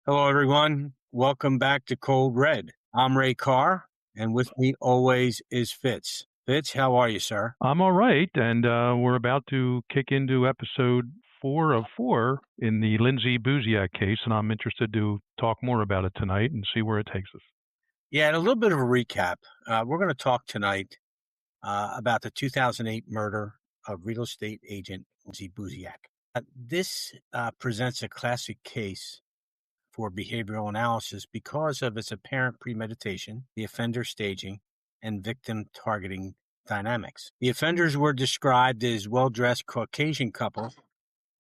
Hello, everyone. Welcome back to Cold Red. I'm Ray Carr, and with me always is Fitz. Fitz, how are you, sir? I'm all right, and we're about to kick into episode 4 of 4 in the Lindsay Buziak case, and I'm interested to talk more about it tonight and see where it takes us. Yeah, and a little bit of a recap. We're going to talk tonight about the 2008 murder of real estate agent Lindsay Buziak. This presents a classic case for behavioral analysis because of its apparent premeditation, the offender staging, and victim targeting dynamics. The offenders were described as well-dressed Caucasian couple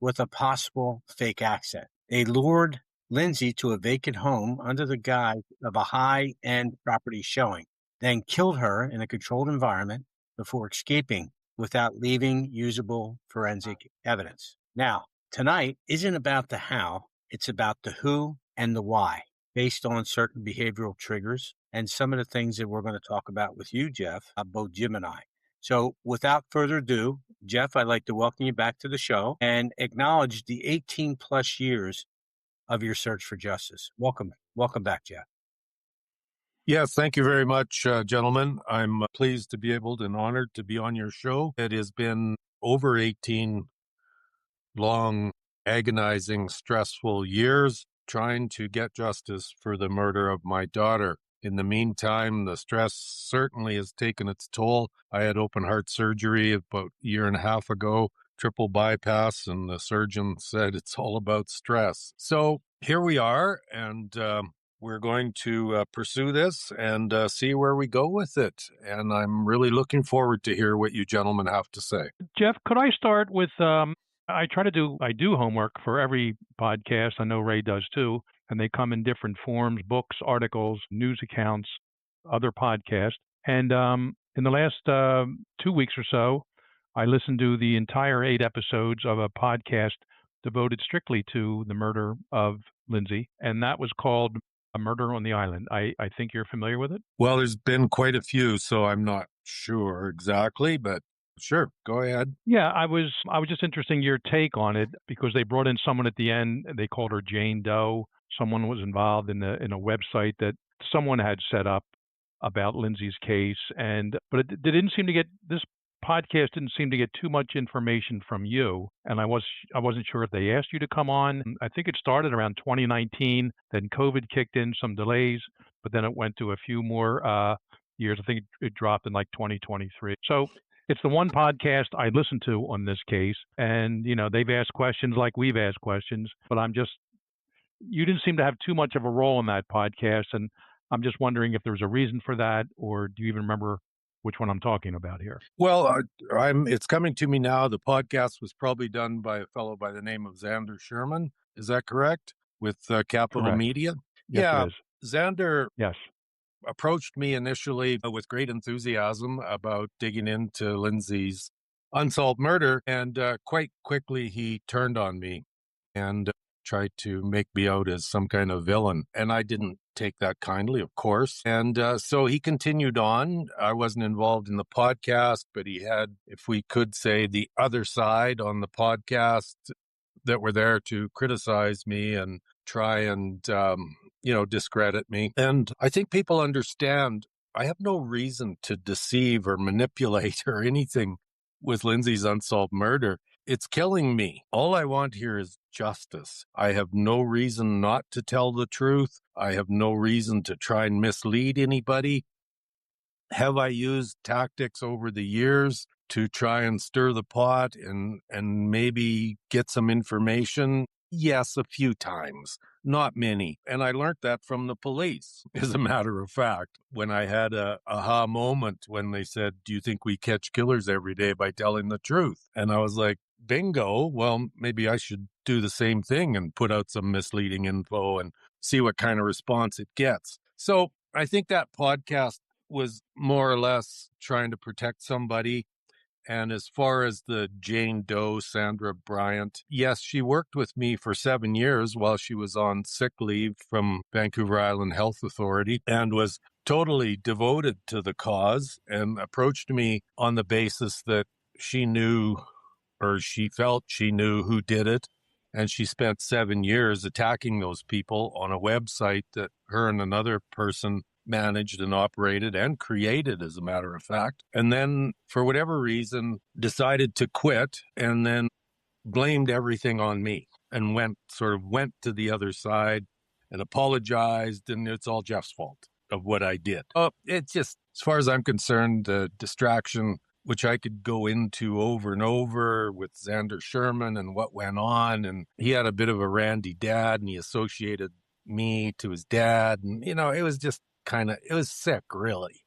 with a possible fake accent. They lured Lindsay to a vacant home under the guise of a high-end property showing, then killed her in a controlled environment before escaping without leaving usable forensic evidence. Now, tonight isn't about the how, it's about the who and the why, based on certain behavioral triggers and some of the things that we're going to talk about with you, Jeff, both Jim and I. So without further ado, Jeff, I'd like to welcome you back to the show and acknowledge the 18 plus years of your search for justice. Welcome back, Jeff. Yes, thank you very much, gentlemen. I'm pleased to be able and honored to be on your show. It has been over 18 long, agonizing, stressful years trying to get justice for the murder of my daughter. In the meantime, the stress certainly has taken its toll. I had open heart surgery about a year and a half ago, triple bypass, and the surgeon said it's all about stress. So here we are, and we're going to pursue this and see where we go with it. And I'm really looking forward to hear what you gentlemen have to say. Jeff, could I start with I do homework for every podcast. I know Ray does too, and they come in different forms: books, articles, news accounts, other podcasts. And in the last 2 weeks or so, I listened to the entire 8 episodes of a podcast devoted strictly to the murder of Lindsay, and that was called A Murder on the Island. I think you're familiar with it? Well, there's been quite a few, so I'm not sure exactly, but sure, go ahead. Yeah, I was just interested in your take on it because they brought in someone at the end. They called her Jane Doe. Someone was involved in a website that someone had set up about Lindsay's case, but it didn't seem to get this podcast didn't seem to get too much information from you, and I wasn't sure if they asked you to come on. I think it started around 2019, then COVID kicked in, some delays, but then it went to a few more years. I think it dropped in like 2023. So it's the one podcast I listen to on this case, and they've asked questions like we've asked questions, but you didn't seem to have too much of a role in that podcast, and I'm just wondering if there's a reason for that, or do you even remember which one I'm talking about here? Well, it's coming to me now. The podcast was probably done by a fellow by the name of Xander Sherman. Is that correct? With Capital Correct. Media? Yes, Yeah. it is. Xander Yes. approached me initially with great enthusiasm about digging into Lindsay's unsolved murder, and quite quickly he turned on me and tried to make me out as some kind of villain. And I didn't take that kindly, of course. And so he continued on. I wasn't involved in the podcast, but he had, if we could say, the other side on the podcast that were there to criticize me and try and, discredit me. And I think people understand I have no reason to deceive or manipulate or anything with Lindsay's unsolved murder. It's killing me. All I want here is justice. I have no reason not to tell the truth. I have no reason to try and mislead anybody. Have I used tactics over the years to try and stir the pot and maybe get some information? Yes, a few times, not many. And I learned that from the police, as a matter of fact, when I had a aha moment when they said, do you think we catch killers every day by telling the truth? And I was like, bingo. Well, maybe I should do the same thing and put out some misleading info and see what kind of response it gets. So I think that podcast was more or less trying to protect somebody. And as far as the Jane Doe, Sandra Bryant, yes, she worked with me for 7 years while she was on sick leave from Vancouver Island Health Authority and was totally devoted to the cause and approached me on the basis that she knew, or she felt she knew, who did it And she spent 7 years attacking those people on a website that her and another person managed and operated and created, as a matter of fact. And then, for whatever reason, decided to quit and then blamed everything on me and went to the other side and apologized. And it's all Jeff's fault of what I did. It's just, as far as I'm concerned, the distraction, which I could go into over and over with Xander Sherman and what went on. And he had a bit of a randy dad and he associated me to his dad. And, it was just it was sick, really.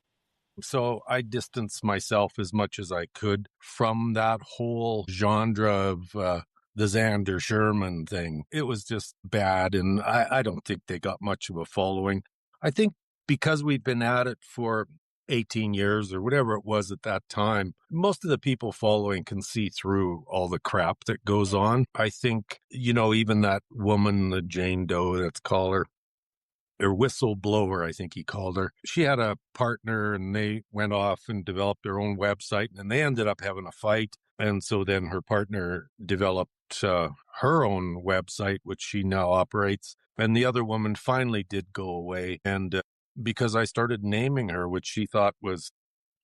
So I distanced myself as much as I could from that whole genre of the Xander Sherman thing. It was just bad, and I don't think they got much of a following. I think because we'd been at it for 18 years or whatever it was at that time, most of the people following can see through all the crap that goes on. I think, even that woman, the Jane Doe, let's call her, or whistleblower, I think he called her. She had a partner and they went off and developed their own website and they ended up having a fight. And so then her partner developed her own website, which she now operates. And the other woman finally did go away. And because I started naming her, which she thought was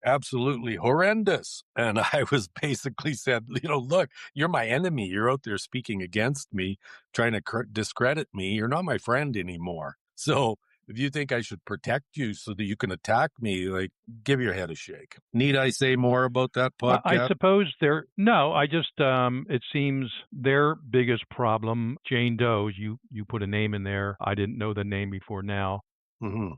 absolutely horrendous. And I was basically said, look, you're my enemy. You're out there speaking against me, trying to discredit me. You're not my friend anymore. So if you think I should protect you so that you can attack me, give your head a shake. Need I say more about that podcast? I suppose it seems their biggest problem, Jane Doe, you put a name in there. I didn't know the name before now. Mm-hmm.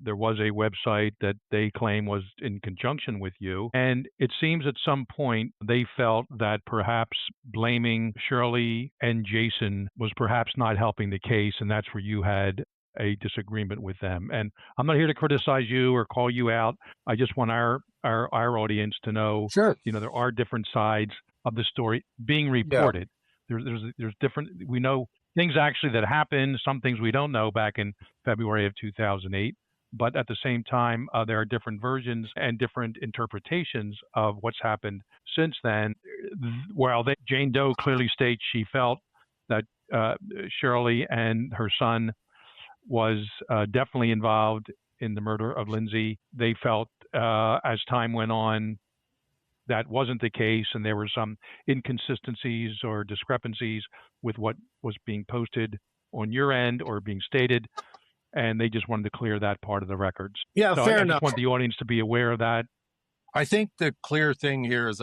There was a website that they claim was in conjunction with you. And it seems at some point they felt that perhaps blaming Shirley and Jason was perhaps not helping the case. And that's where you had a disagreement with them. And I'm not here to criticize you or call you out. I just want our audience to know, sure, there are different sides of the story being reported. Yeah. There's different, we know things actually that happened, some things we don't know back in February of 2008. But at the same time, there are different versions and different interpretations of what's happened since then. While Jane Doe clearly states she felt that Shirley and her son was definitely involved in the murder of Lindsay, they felt as time went on that wasn't the case, and there were some inconsistencies or discrepancies with what was being posted on your end or being stated. And they just wanted to clear that part of the records. Yeah, so fair I enough. just want the audience to be aware of that. I think the clear thing here is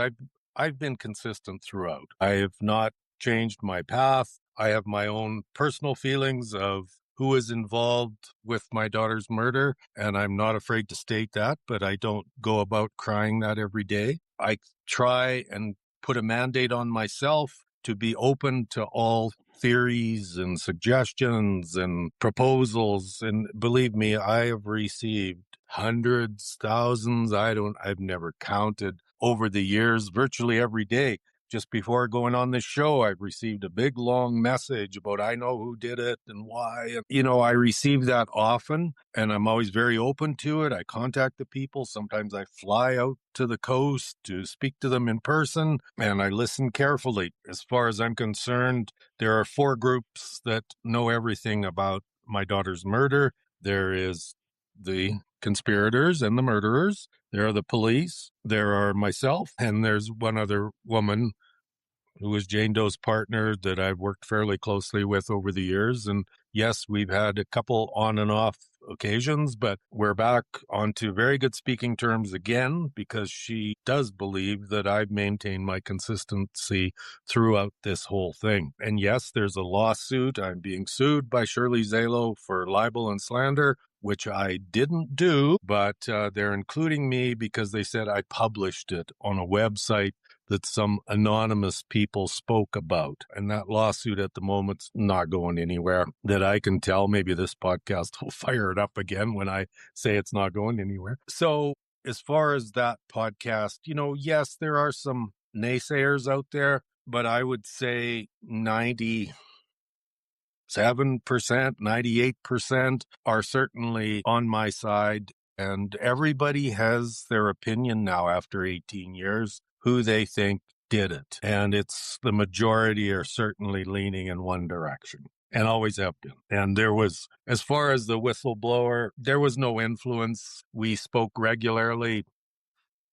I've been consistent throughout. I have not changed my path. I have my own personal feelings of who is involved with my daughter's murder, and I'm not afraid to state that, but I don't go about crying that every day. I try and put a mandate on myself to be open to all theories and suggestions and proposals. And believe me, I have received hundreds, thousands, I've never counted over the years, virtually every day. Just before going on this show, I've received a big, long message about I know who did it and why. And, I receive that often, and I'm always very open to it. I contact the people. Sometimes I fly out to the coast to speak to them in person, and I listen carefully. As far as I'm concerned, there are 4 groups that know everything about my daughter's murder. There is the conspirators and the murderers. There are the police. There are myself. And there's one other woman who was Jane Doe's partner that I've worked fairly closely with over the years. And yes, we've had a couple on and off occasions, but we're back onto very good speaking terms again because she does believe that I've maintained my consistency throughout this whole thing. And yes, there's a lawsuit. I'm being sued by Shirley Zalo for libel and slander, which I didn't do, but they're including me because they said I published it on a website that some anonymous people spoke about. And that lawsuit at the moment's not going anywhere that I can tell. Maybe this podcast will fire it up again when I say it's not going anywhere. So as far as that podcast, yes, there are some naysayers out there, but I would say 97%, 98% are certainly on my side. And everybody has their opinion now after 18 years, who they think did it. And it's the majority are certainly leaning in one direction and always have been. And there was, as far as the whistleblower, there was no influence. We spoke regularly.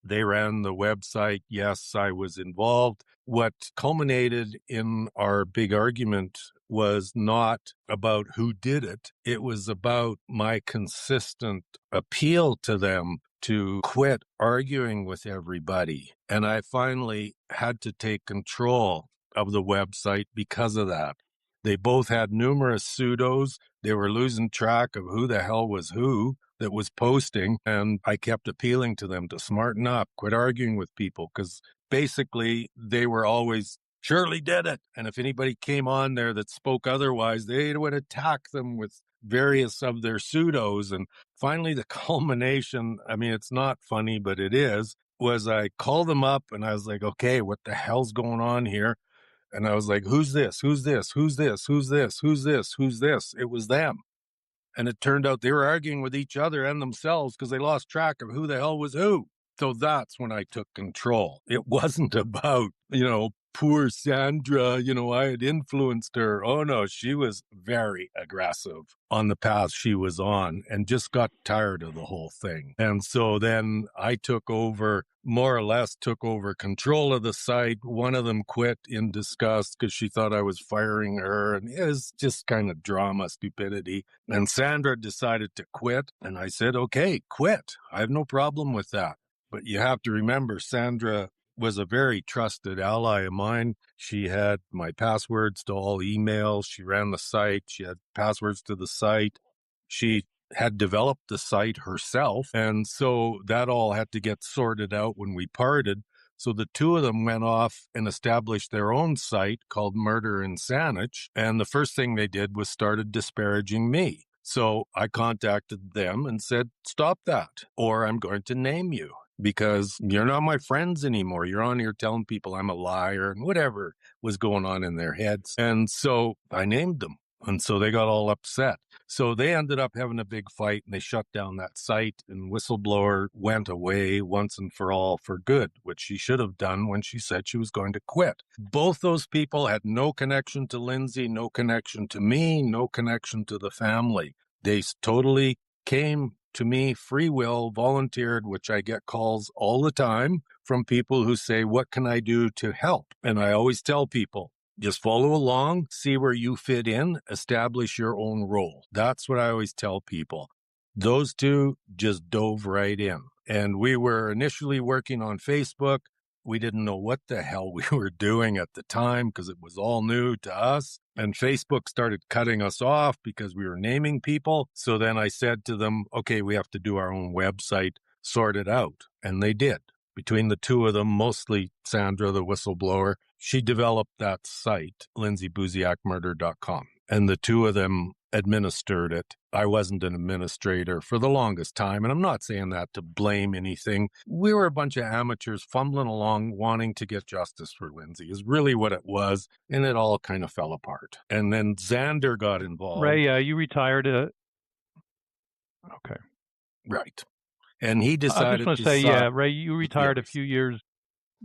They ran the website. Yes, I was involved. What culminated in our big argument was not about who did it. It was about my consistent appeal to them to quit arguing with everybody. And I finally had to take control of the website because of that. They both had numerous pseudos. They were losing track of who the hell was who that was posting. And I kept appealing to them to smarten up, quit arguing with people, because basically they were always, Shirley did it. And if anybody came on there that spoke otherwise, they would attack them with various of their pseudos. And finally, the culmination, I mean, it's not funny, but it is, was I called them up and I was like, okay, what the hell's going on here? And I was like, who's this? Who's this? Who's this? Who's this? Who's this? Who's this? It was them. And it turned out they were arguing with each other and themselves because they lost track of who the hell was who. So that's when I took control. It wasn't about, poor Sandra, I had influenced her. Oh no, she was very aggressive on the path she was on and just got tired of the whole thing. And so then I more or less took over control of the site. One of them quit in disgust because she thought I was firing her. And it was just kind of drama, stupidity. And Sandra decided to quit. And I said, okay, quit. I have no problem with that. But you have to remember, Sandra was a very trusted ally of mine. She had my passwords to all emails. She ran the site. She had passwords to the site. She had developed the site herself. And so that all had to get sorted out when we parted. So the two of them went off and established their own site called Murder in Saanich. And the first thing they did was started disparaging me. So I contacted them and said, stop that, or I'm going to name you, because you're not my friends anymore. You're on here telling people I'm a liar and whatever was going on in their heads. And so I named them. And so they got all upset. So they ended up having a big fight and they shut down that site, and Whistleblower went away once and for all for good, which she should have done when she said she was going to quit. Both those people had no connection to Lindsay, no connection to me, no connection to the family. They totally came to me, free will, volunteered, which I get calls all the time from people who say, what can I do to help? And I always tell people, just follow along, see where you fit in, establish your own role. That's what I always tell people. Those two just dove right in. And we were initially working on Facebook. We didn't know what the hell we were doing at the time because it was all new to us. And Facebook started cutting us off because we were naming people. So then I said to them, okay, we have to do our own website, sort it out. And they did. Between the two of them, mostly Sandra, the whistleblower, she developed that site, lindsaybuziakmurder.com. And the two of them administered it. I wasn't an administrator for the longest time, and I'm not saying that to blame anything. We were a bunch of amateurs fumbling along wanting to get justice for Lindsay is really what it was, and it all kind of fell apart. And then Xander got involved. Ray, you retired. Okay. Right. And he decided I just want to say, Ray, you retired a few years.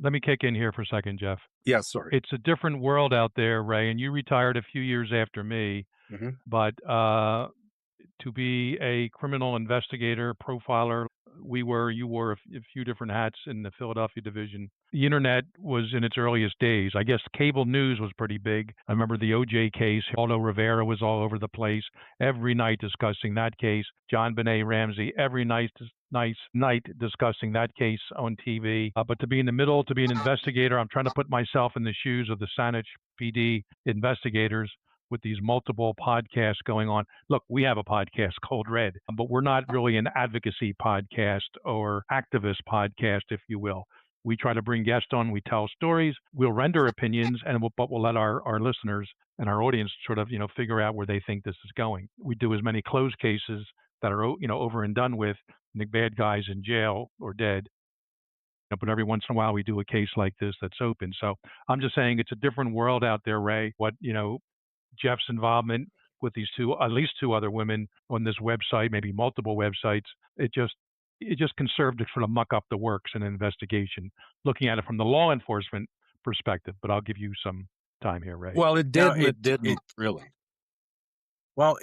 Let me kick in here for a second, Jeff. Yeah, sorry. It's a different world out there, Ray, and you retired a few years after me. Mm-hmm. But to be a criminal investigator, profiler, you wore a few different hats in the Philadelphia division. The internet was in its earliest days. I guess cable news was pretty big. I remember the OJ case. Aldo Rivera was all over the place, every night discussing that case. John Benet Ramsey, every night discussing that case on TV. But to be in the middle, to be an investigator, I'm trying to put myself in the shoes of the Saanich PD investigators with these multiple podcasts going on. Look, we have a podcast called Red, but we're not really an advocacy podcast or activist podcast, if you will. We try to bring guests on, we tell stories, we'll render opinions, but we'll let our listeners and our audience sort of, figure out where they think this is going. We do as many closed cases that are, over and done with, and the bad guys in jail or dead. But every once in a while we do a case like this that's open. So I'm just saying it's a different world out there, Ray. What, Jeff's involvement with at least two other women on this website, maybe multiple websites, it just can serve to sort of muck up the works in an investigation. Looking at it from the law enforcement perspective, but I'll give you some time here, Ray. Well, it No, did and it didn't really. well,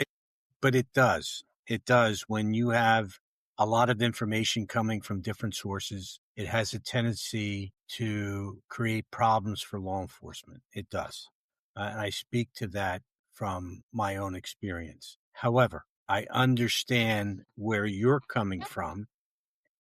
but it does. It does. When you have a lot of information coming from different sources, it has a tendency to create problems for law enforcement. It does. And I speak to that from my own experience. However, I understand where you're coming from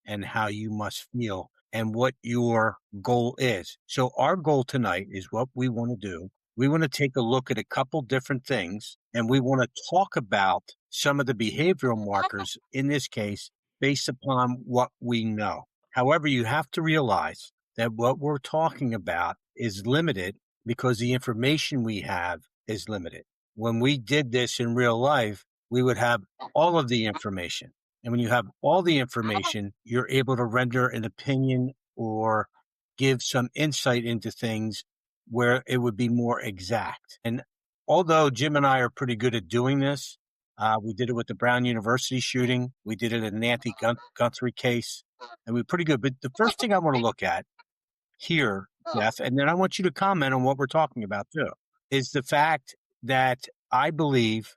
and how you must feel and what your goal is. So our goal tonight is what we want to do. We want to take a look at a couple different things, and we want to talk about some of the behavioral markers in this case based upon what we know. However, you have to realize that what we're talking about is limited because the information we have is limited. When we did this in real life, we would have all of the information. And when you have all the information, you're able to render an opinion or give some insight into things where it would be more exact. And although Jim and I are pretty good at doing this, we did it with the Brown University shooting. We did it in the Nancy Guthrie case, and we're pretty good. But the first thing I want to look at here, Jeff, and then I want you to comment on what we're talking about too, is the fact that I believe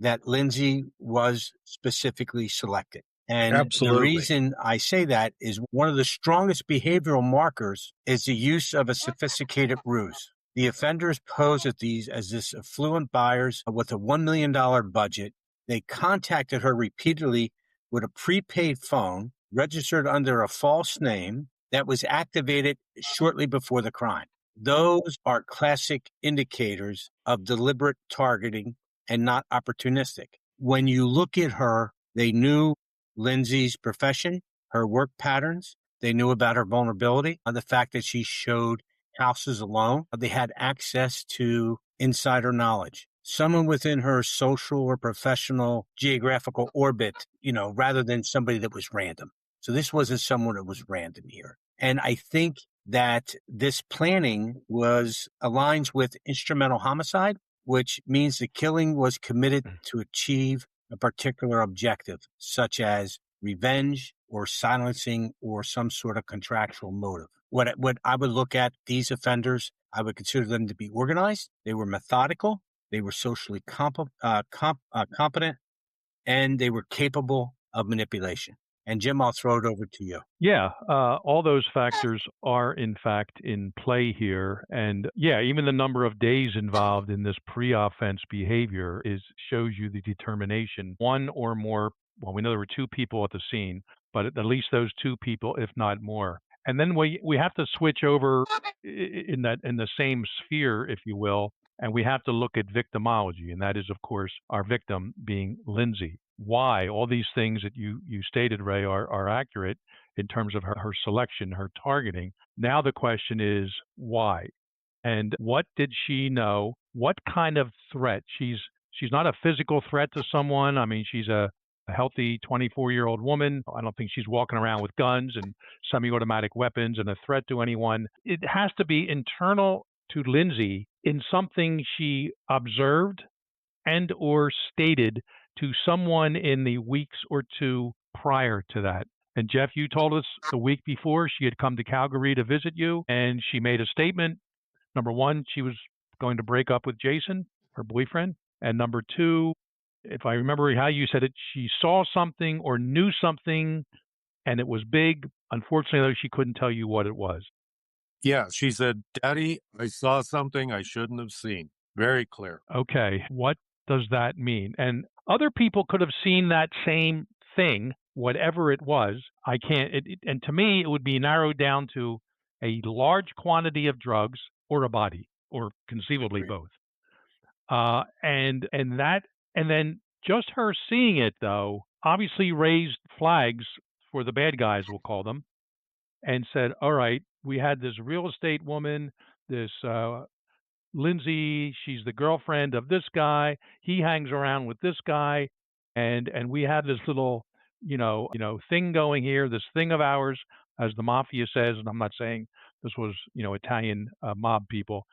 that Lindsay was specifically selected. And Absolutely. the reason I say that is one of the strongest behavioral markers is the use of a sophisticated ruse. The offenders pose at these as this affluent buyers with a $1 million budget. They contacted her repeatedly with a prepaid phone registered under a false name that was activated shortly before the crime. Those are classic indicators of deliberate targeting and not opportunistic. When you look at her, they knew Lindsay's profession, her work patterns. They knew about her vulnerability, the fact that she showed houses alone. They had access to insider knowledge. Someone within her social or professional geographical orbit, rather than somebody that was random. So this wasn't someone that was random here. And I think that this planning aligns with instrumental homicide, which means the killing was committed to achieve a particular objective, such as revenge or silencing or some sort of contractual motive. What I would look at these offenders, I would consider them to be organized. They were methodical. They were socially competent, and they were capable of manipulation. And Jim, I'll throw it over to you. Yeah, all those factors are in fact in play here. And yeah, even the number of days involved in this pre-offense behavior shows you the determination. One or more, well, we know there were two people at the scene, but at least those two people, if not more. And then we have to switch over in the same sphere, if you will, and we have to look at victimology, and that is, of course, our victim being Lindsay. Why all these things that you stated, Ray, are accurate in terms of her selection, her targeting. Now the question is why, and what did she know? What kind of threat? She's not a physical threat to someone. I mean, she's a healthy 24-year-old woman. I don't think she's walking around with guns and semi-automatic weapons and a threat to anyone. It has to be internal to Lindsay in something she observed and or stated to someone in the weeks or two prior to that. And Jeff, you told us the week before she had come to Calgary to visit you, and she made a statement. Number one, she was going to break up with Jason, her boyfriend. And number two, if I remember how you said it, she saw something or knew something, and it was big. Unfortunately, though, she couldn't tell you what it was. Yeah, she said, "Daddy, I saw something I shouldn't have seen." Very clear. Okay, what does that mean? And other people could have seen that same thing, whatever it was. I can't, and to me, it would be narrowed down to a large quantity of drugs or a body, or conceivably both. And then just her seeing it, though, obviously raised flags for the bad guys, we'll call them, and said, all right, we had this real estate woman, this Lindsay, she's the girlfriend of this guy. He hangs around with this guy, and we have this little, thing going here, this thing of ours, as the mafia says. And I'm not saying this was, Italian mob people,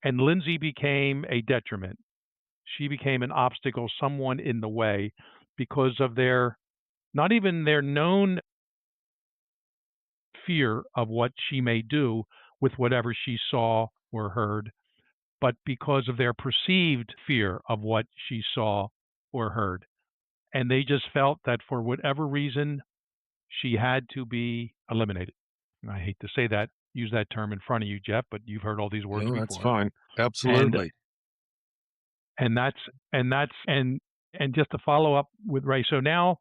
and Lindsay became a detriment. She became an obstacle, someone in the way, because of not even their known fear of what she may do with whatever she saw or heard, but because of their perceived fear of what she saw or heard. And they just felt that for whatever reason, she had to be eliminated. And I hate to say that, use that term in front of you, Jeff, but you've heard all these words No, that's before. fine. And Absolutely. and that's and just to follow up with Ray. So now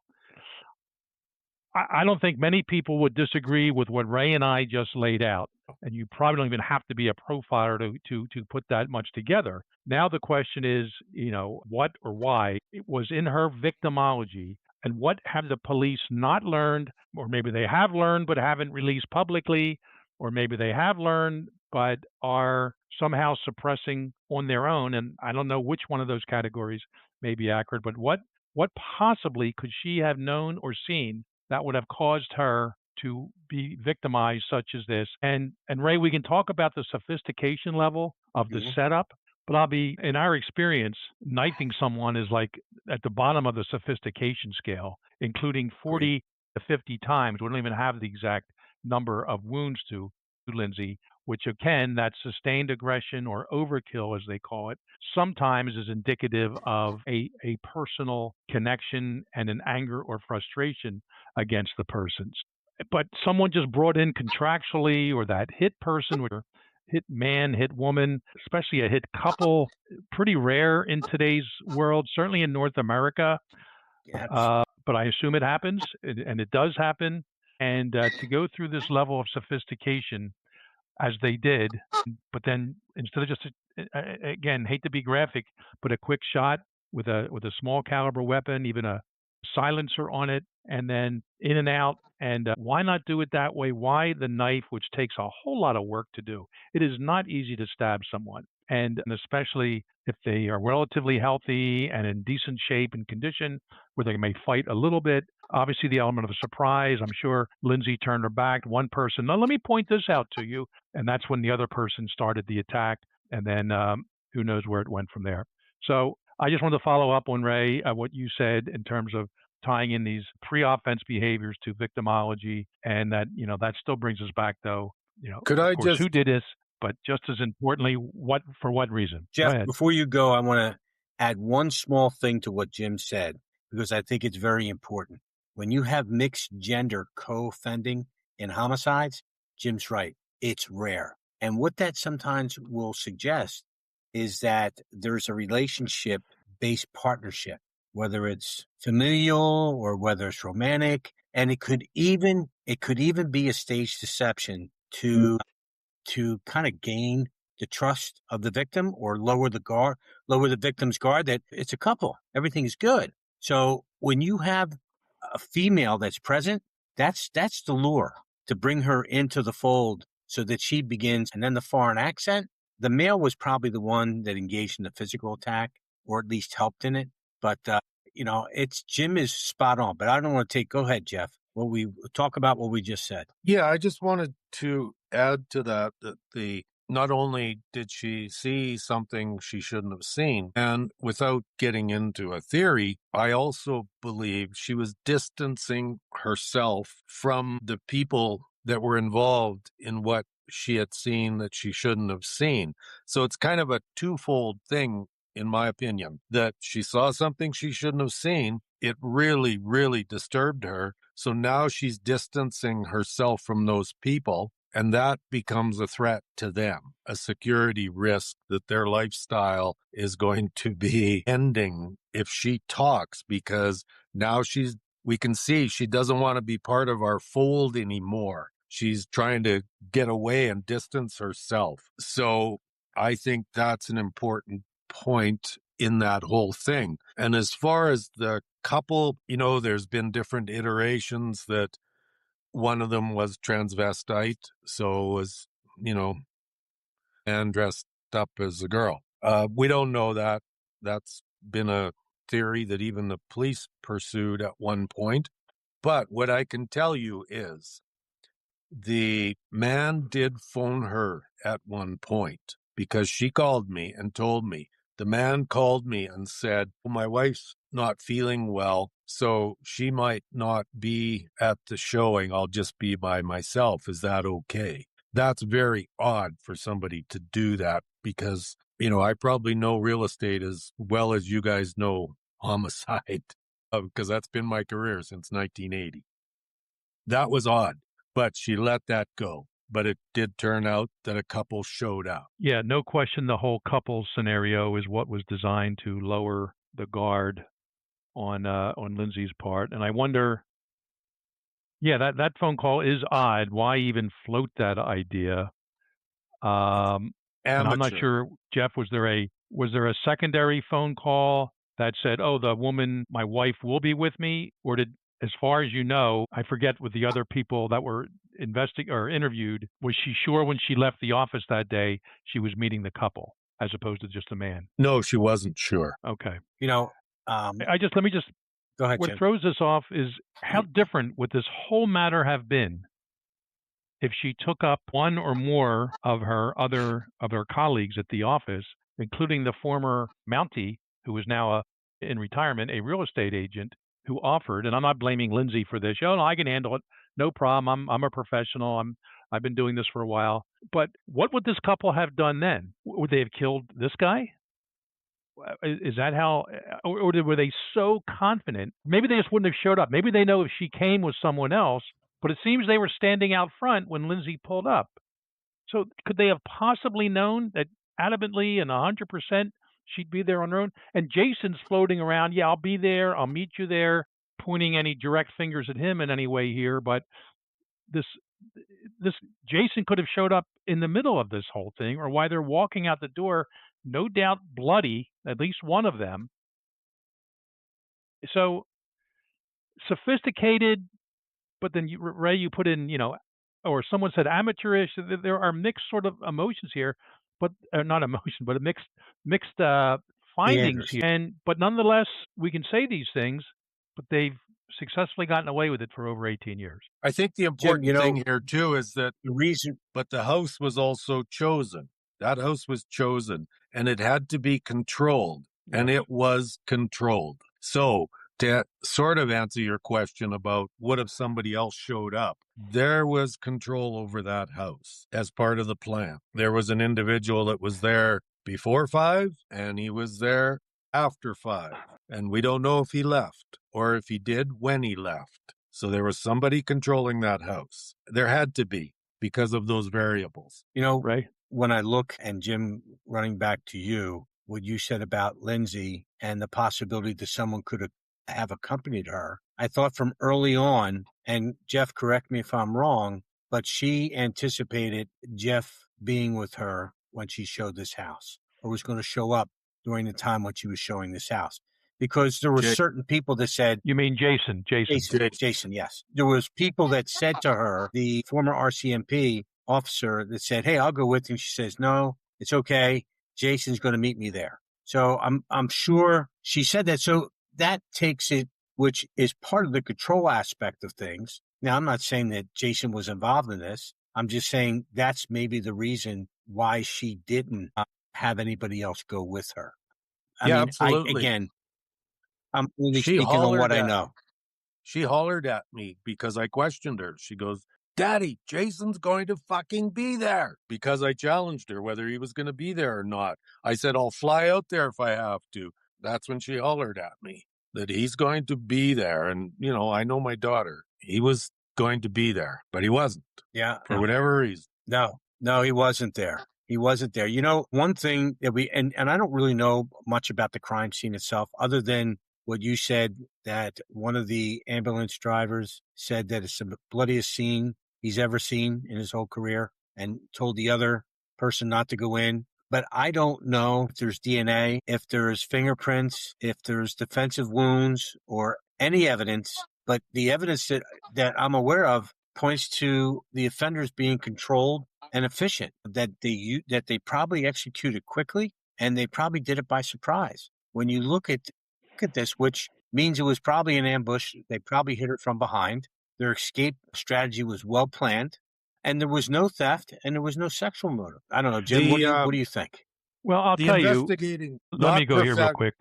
I don't think many people would disagree with what Ray and I just laid out. And you probably don't even have to be a profiler to put that much together. Now the question is, what or why it was in her victimology, and what have the police not learned, or maybe they have learned but haven't released publicly, or maybe they have learned but are somehow suppressing on their own. And I don't know which one of those categories may be accurate, but what possibly could she have known or seen that would have caused her to be victimized such as this? And Ray, we can talk about the sophistication level of the setup, but in our experience, knifing someone is like at the bottom of the sophistication scale, including 40 to 50 times. We don't even have the exact number of wounds to Lindsay, which again, that sustained aggression or overkill, as they call it, sometimes is indicative of a personal connection and an anger or frustration against the persons. But someone just brought in contractually, or that hit person, or hit man, hit woman, especially a hit couple, pretty rare in today's world, certainly in North America. But I assume it happens, and it does happen. And to go through this level of sophistication as they did, but then instead of just, again, hate to be graphic, but a quick shot with a small caliber weapon, even a silencer on it, and then in and out. And why not do it that way? Why the knife, which takes a whole lot of work to do? It is not easy to stab someone, and especially if they are relatively healthy and in decent shape and condition, where they may fight a little bit. Obviously, the element of surprise. I'm sure Lindsay turned her back. One person, now let me point this out to you, and that's when the other person started the attack, and then who knows where it went from there. So I just wanted to follow up on Ray, what you said in terms of tying in these pre-offense behaviors to victimology, and that that still brings us back, though. Could of I course, just who did this, but just as importantly, for what reason? Jeff, Go ahead. before you go, I want to add one small thing to what Jim said, because I think it's very important. When you have mixed gender co-offending in homicides, Jim's right, it's rare. And what that sometimes will suggest is that there's a relationship-based partnership, whether it's familial or whether it's romantic, and it could even be a staged deception to kind of gain the trust of the victim, or lower the victim's guard that it's a couple, everything is good. So when you have a female that's present, that's the lure to bring her into the fold, so that she begins. And then the foreign accent, the male was probably the one that engaged in the physical attack, or at least helped in it. But it's Jim is spot on. But I don't want to go ahead, Jeff. We talk about what we just said. Yeah, I just wanted to add to that not only did she see something she shouldn't have seen, and without getting into a theory, I also believe she was distancing herself from the people that were involved in what she had seen that she shouldn't have seen. So it's kind of a twofold thing, in my opinion, that she saw something she shouldn't have seen. It really, really disturbed her. So now she's distancing herself from those people, and that becomes a threat to them, a security risk that their lifestyle is going to be ending if she talks, because now we can see she doesn't want to be part of our fold anymore. She's trying to get away and distance herself. So I think that's an important point in that whole thing. And as far as the couple, there's been different iterations that one of them was transvestite, so was, and dressed up as a girl. We don't know that. That's been a theory that even the police pursued at one point. But what I can tell you is the man did phone her at one point, because she called me and told me. The man called me and said, my wife's not feeling well, so she might not be at the showing. I'll just be by myself. Is that okay? That's very odd for somebody to do that because, I probably know real estate as well as you guys know homicide because that's been my career since 1980. That was odd, but she let that go. But it did turn out that a couple showed up. Yeah, no question the whole couple scenario is what was designed to lower the guard on Lindsay's part. And I wonder, that phone call is odd. Why even float that idea? And I'm not Amateur. sure, Jeff, was there a secondary phone call that said, "Oh, the woman, my wife, will be with me," or did, as far as you know, I forget with the other people that were interviewed, was she sure when she left the office that day she was meeting the couple as opposed to just a man? No, she wasn't sure. Okay. Um, Let me just go ahead, what Jim. throws this off is how different would this whole matter have been if she took up one or more of her colleagues at the office, including the former Mountie, who is now in retirement, a real estate agent who offered, and I'm not blaming Lindsay for this. Oh, no, I can handle it. No problem. I'm a professional. I've been doing this for a while. But what would this couple have done then? Would they have killed this guy? Is that how, or were they so confident? Maybe they just wouldn't have showed up. Maybe they know if she came with someone else, but it seems they were standing out front when Lindsay pulled up. So could they have possibly known that adamantly and 100% she'd be there on her own? And Jason's floating around, yeah, I'll be there, I'll meet you there, pointing any direct fingers at him in any way here. But this Jason could have showed up in the middle of this whole thing, or while they're walking out the door, no doubt bloody, at least one of them. So sophisticated, but then Ray, you put in, or someone said amateurish. There are mixed sort of emotions here, but not emotion, but a mixed findings here. But nonetheless, we can say these things, but they've successfully gotten away with it for over 18 years. I think the important thing here too is that but the house was also chosen. That house was chosen, and it had to be controlled, and it was controlled. So to sort of answer your question about what if somebody else showed up, there was control over that house as part of the plan. There was an individual that was there before 5, and he was there after 5. And we don't know if he left or if he did when he left. So there was somebody controlling that house. There had to be because of those variables. Right. When I look, and Jim, running back to you, what you said about Lindsay and the possibility that someone could have accompanied her, I thought from early on, and Jeff, correct me if I'm wrong, but she anticipated Jeff being with her when she showed this house, or was going to show up during the time when she was showing this house. Because there were certain people that said... You mean Jason, yes. There was people that said to her, the former RCMP officer that said, "Hey, I'll go with you." She says, "No, it's okay. Jason's going to meet me there." So I'm sure she said that. So that takes it, which is part of the control aspect of things. Now, I'm not saying that Jason was involved in this. I'm just saying that's maybe the reason why she didn't have anybody else go with her. Absolutely. I'm only speaking on what I know. She hollered at me because I questioned her. She goes, "Daddy, Jason's going to fucking be there," because I challenged her whether he was going to be there or not. I said, "I'll fly out there if I have to." That's when she hollered at me that he's going to be there. And, I know my daughter. He was going to be there, but he wasn't. Yeah. For whatever reason. No, he wasn't there. He wasn't there. One thing that and I don't really know much about the crime scene itself, other than what you said, that one of the ambulance drivers said that it's the bloodiest scene he's ever seen in his whole career, and told the other person not to go in. But I don't know if there's DNA, if there's fingerprints, if there's defensive wounds, or any evidence. But the evidence that I'm aware of points to the offenders being controlled and efficient, that they probably executed quickly, and they probably did it by surprise. When you look at this, which means it was probably an ambush, they probably hit it from behind. Their escape strategy was well planned, and there was no theft, and there was no sexual motive. I don't know, Jim, what do you think? Well, I'll tell you. Let me go here real quick.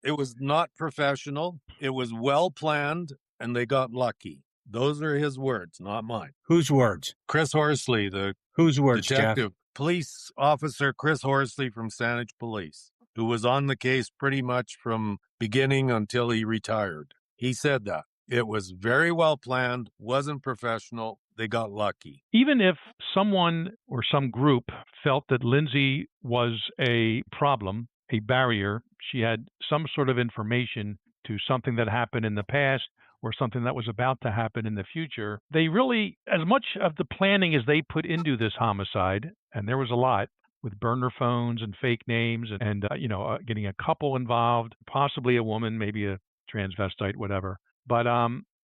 It was not professional. It was well planned, and they got lucky. Those are his words, not mine. Whose words? Chris Horsley, the Whose words, detective, Jeff? police officer Chris Horsley from Saanich Police, who was on the case pretty much from beginning until he retired. He said that. It was very well planned, wasn't professional. They got lucky. Even if someone or some group felt that Lindsay was a problem, a barrier, she had some sort of information to something that happened in the past or something that was about to happen in the future, they really, as much of the planning as they put into this homicide, and there was a lot, with burner phones and fake names and getting a couple involved, possibly a woman, maybe a transvestite, whatever. But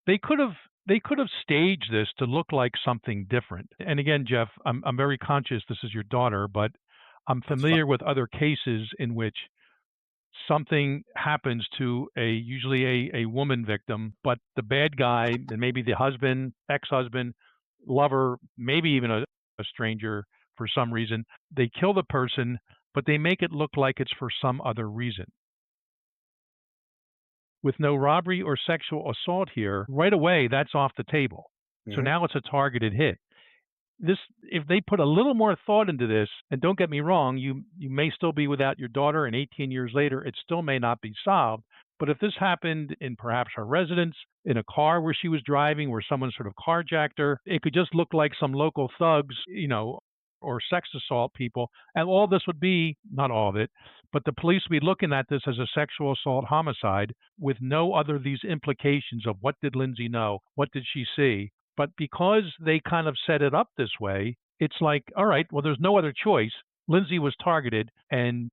they could have staged this to look like something different. And again, Jeff, I'm very conscious this is your daughter, but I'm familiar with other cases in which something happens to usually a woman victim, but the bad guy, and maybe the husband, ex-husband, lover, maybe even a stranger for some reason, they kill the person, but they make it look like it's for some other reason. With no robbery or sexual assault here, right away, that's off the table. So now it's a targeted hit. If they put a little more thought into this, and don't get me wrong, you may still be without your daughter, and 18 years later, it still may not be solved. But if this happened in perhaps her residence, in a car where she was driving, where someone sort of carjacked her, it could just look like some local thugs, or sex assault people. And all this would be, not all of it, but the police would be looking at this as a sexual assault homicide with no other these implications of what did Lindsay know? What did she see? But because they kind of set it up this way, it's like, all right, well, there's no other choice. Lindsay was targeted, and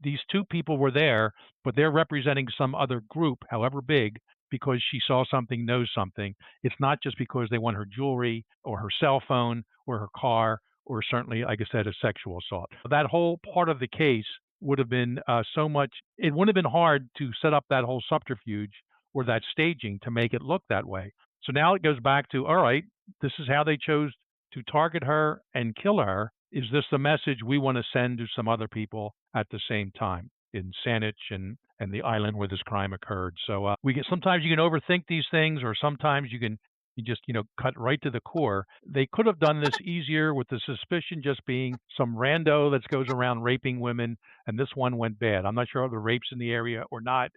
these two people were there, but they're representing some other group, however big, because she saw something, knows something. It's not just because they want her jewelry or her cell phone or her car or certainly, like I said, a sexual assault. That whole part of the case would have been it wouldn't have been hard to set up that whole subterfuge or that staging to make it look that way. So now it goes back to, all right, this is how they chose to target her and kill her. Is this the message we want to send to some other people at the same time in Saanich and the island where this crime occurred? So sometimes you can overthink these things, or sometimes you just cut right to the core. They could have done this easier with the suspicion just being some rando that goes around raping women, and this one went bad. I'm not sure if the rape's in the area or not,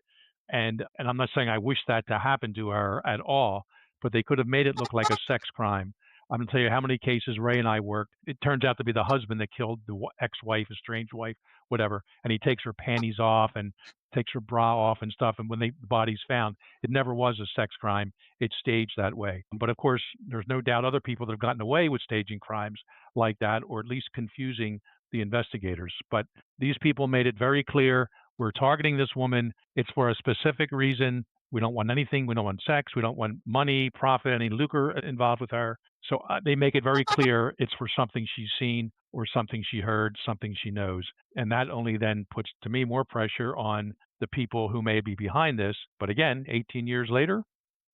and I'm not saying I wish that to happen to her at all, but they could have made it look like a sex crime. I'm going to tell you how many cases Ray and I worked. It turns out to be the husband that killed the ex-wife, estranged wife, whatever, and he takes her panties off and takes her bra off and stuff. And when the body's found, it never was a sex crime. It's staged that way. But of course, there's no doubt other people that have gotten away with staging crimes like that, or at least confusing the investigators. But these people made it very clear, we're targeting this woman. It's for a specific reason. We don't want anything. We don't want sex. We don't want money, profit, any lucre involved with her. So they make it very clear it's for something she's seen or something she heard, something she knows. And that only then puts, to me, more pressure on the people who may be behind this. But again, 18 years later,